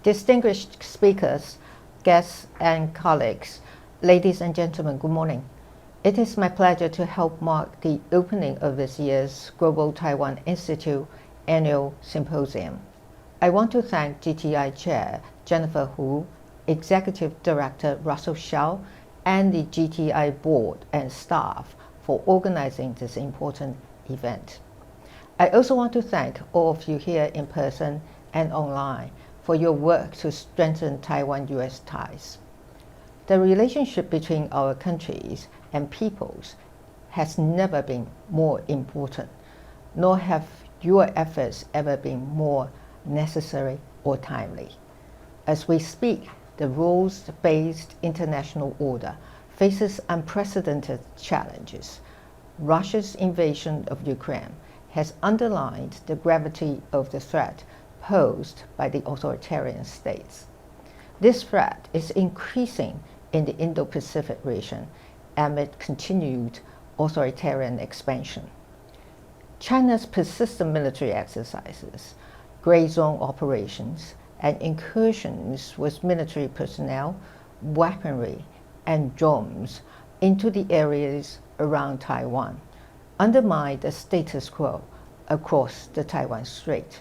Distinguished speakers, guests, and colleagues, ladies and gentlemen, good morning. It is my pleasure to help mark the opening of this year's Global Taiwan Institute Annual Symposium. I want to thank GTI Chair Jennifer Hu, Executive Director Russell Hsiao, and the GTI Board and staff for organizing this important event. I also want to thank all of you here in person and online for your work to strengthen Taiwan-US ties. The relationship between our countries and peoples has never been more important, nor have your efforts ever been more necessary or timely. As we speak, the rules-based international order faces unprecedented challenges. Russia's invasion of Ukraine has underlined the gravity of the threat posed by the authoritarian states. This threat is increasing in the Indo-Pacific region amid continued authoritarian expansion. China's persistent military exercises, gray zone operations, and incursions with military personnel, weaponry, and drones into the areas around Taiwan undermine the status quo across the Taiwan Strait.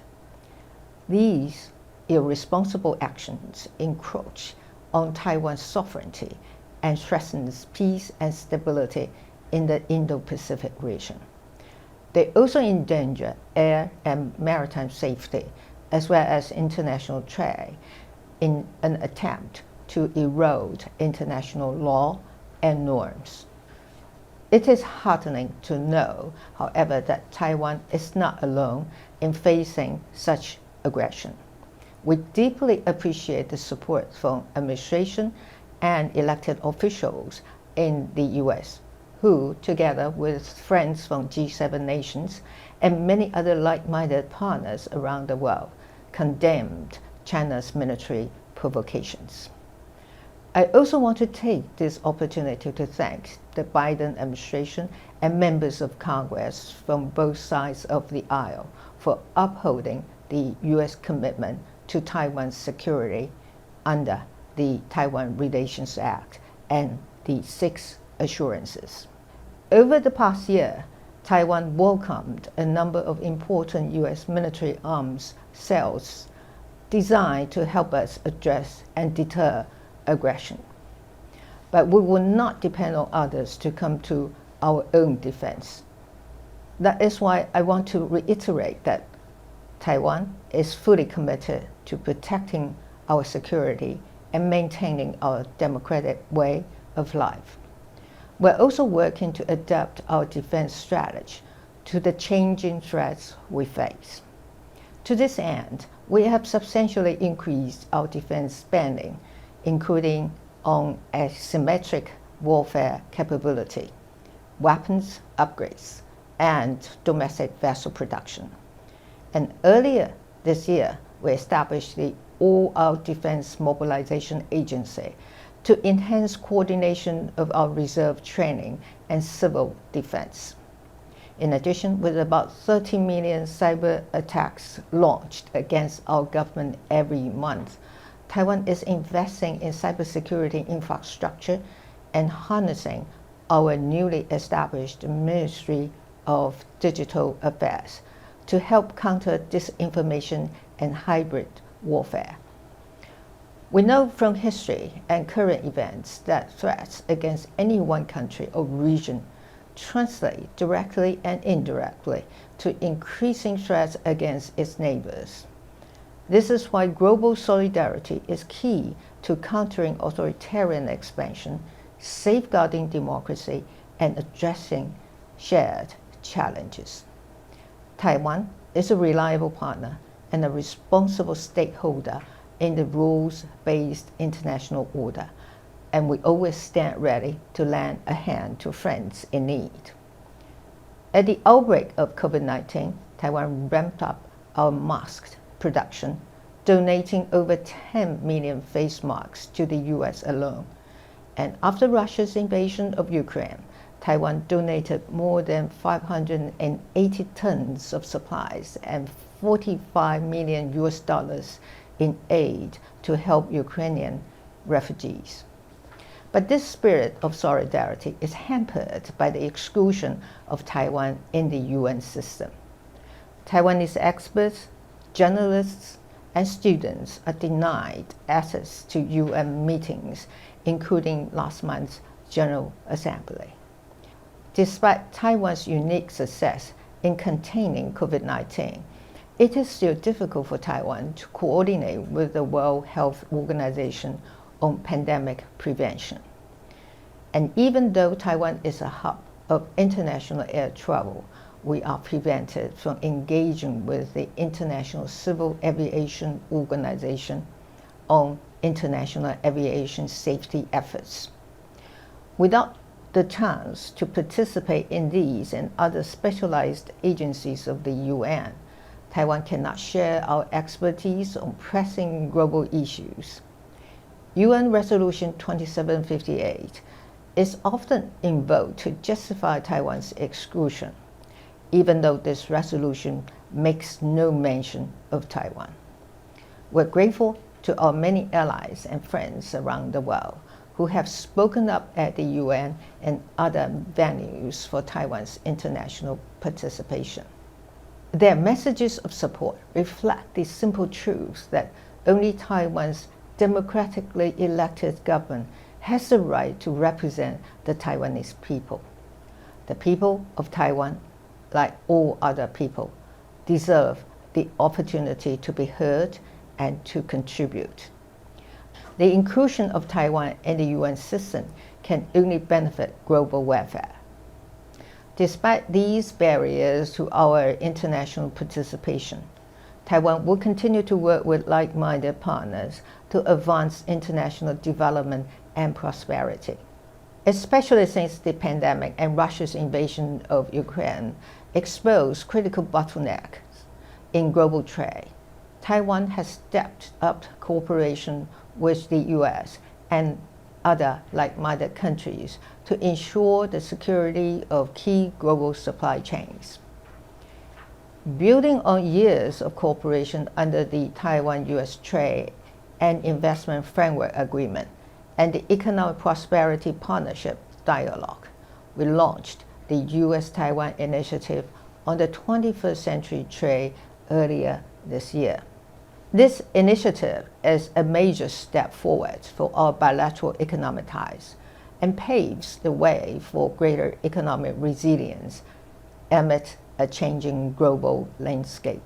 These irresponsible actions encroach on Taiwan's sovereignty and threatens peace and stability in the Indo-Pacific region. They also endanger air and maritime safety, as well as international trade, in an attempt to erode international law and norms. It is heartening to know, however, that Taiwan is not alone in facing such aggression. We deeply appreciate the support from administration and elected officials in the US, who, together with friends from G7 nations and many other like-minded partners around the world, condemned China's military provocations. I also want to take this opportunity to thank the Biden administration and members of Congress from both sides of the aisle for upholding the US commitment to Taiwan's security under the Taiwan Relations Act and the 6 assurances. Over the past year, Taiwan welcomed a number of important US military arms sales designed to help us address and deter aggression. But we will not depend on others to come to our own defense. That is why I want to reiterate that Taiwan is fully committed to protecting our security and maintaining our democratic way of life. We're also working to adapt our defense strategy to the changing threats we face. To this end, we have substantially increased our defense spending, including on asymmetric warfare capability, weapons upgrades, and domestic vessel production. And earlier this year, we established the All-Out Defense Mobilization Agency to enhance coordination of our reserve training and civil defense. In addition, with about 30 million cyber attacks launched against our government every month, Taiwan is investing in cybersecurity infrastructure and harnessing our newly established Ministry of Digital Affairs to help counter disinformation and hybrid warfare. We know from history and current events that threats against any one country or region translate directly and indirectly to increasing threats against its neighbors. This is why global solidarity is key to countering authoritarian expansion, safeguarding democracy, and addressing shared challenges. Taiwan is a reliable partner and a responsible stakeholder in the rules-based international order, and we always stand ready to lend a hand to friends in need. At the outbreak of COVID-19, Taiwan ramped up our mask production, donating over 10 million face masks to the US alone. And after Russia's invasion of Ukraine, Taiwan donated more than 580 tons of supplies and $45 million in aid to help Ukrainian refugees. But this spirit of solidarity is hampered by the exclusion of Taiwan in the UN system. Taiwanese experts, journalists, and students are denied access to UN meetings, including last month's General Assembly. Despite Taiwan's unique success in containing COVID-19, it is still difficult for Taiwan to coordinate with the World Health Organization on pandemic prevention. And even though Taiwan is a hub of international air travel, we are prevented from engaging with the International Civil Aviation Organization on international aviation safety efforts. Without the chance to participate in these and other specialized agencies of the UN, Taiwan cannot share our expertise on pressing global issues. UN Resolution 2758 is often invoked to justify Taiwan's exclusion, even though this resolution makes no mention of Taiwan. We're grateful to our many allies and friends around the world who have spoken up at the UN and other venues for Taiwan's international participation. Their messages of support reflect the simple truth that only Taiwan's democratically elected government has the right to represent the Taiwanese people. The people of Taiwan, like all other people, deserve the opportunity to be heard and to contribute. The inclusion of Taiwan in the UN system can only benefit global welfare. Despite these barriers to our international participation, Taiwan will continue to work with like-minded partners to advance international development and prosperity. Especially since the pandemic and Russia's invasion of Ukraine exposed critical bottlenecks in global trade, Taiwan has stepped up cooperation with the US and other like-minded countries to ensure the security of key global supply chains. Building on years of cooperation under the Taiwan-US Trade and Investment Framework Agreement and the Economic Prosperity Partnership Dialogue, we launched the US-Taiwan Initiative on the 21st Century Trade earlier this year. This initiative is a major step forward for our bilateral economic ties and paves the way for greater economic resilience amid a changing global landscape.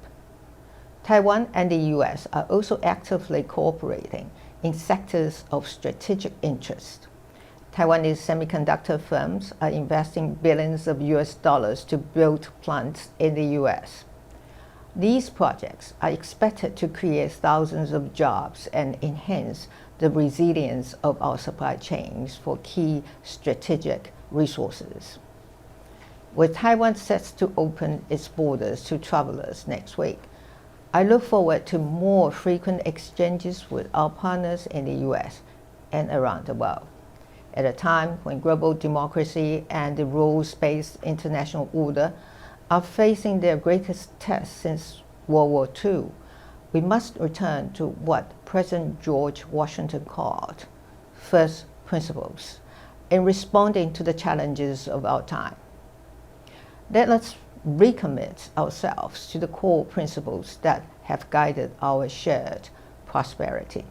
Taiwan and the US are also actively cooperating in sectors of strategic interest. Taiwanese semiconductor firms are investing billions of US dollars to build plants in the US. These projects are expected to create thousands of jobs and enhance the resilience of our supply chains for key strategic resources. With Taiwan set to open its borders to travelers next week, I look forward to more frequent exchanges with our partners in the US and around the world. At a time when global democracy and the rules-based international order are facing their greatest test since World War II, we must return to what President George Washington called first principles in responding to the challenges of our time. Let us recommit ourselves to the core principles that have guided our shared prosperity.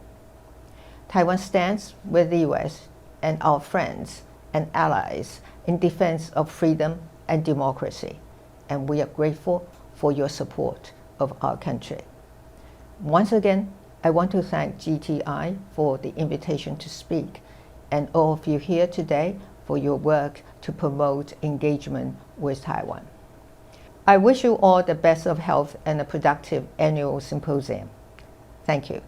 Taiwan stands with the US and our friends and allies in defense of freedom and democracy, and we are grateful for your support of our country. Once again, I want to thank GTI for the invitation to speak, and all of you here today for your work to promote engagement with Taiwan. I wish you all the best of health and a productive annual symposium. Thank you.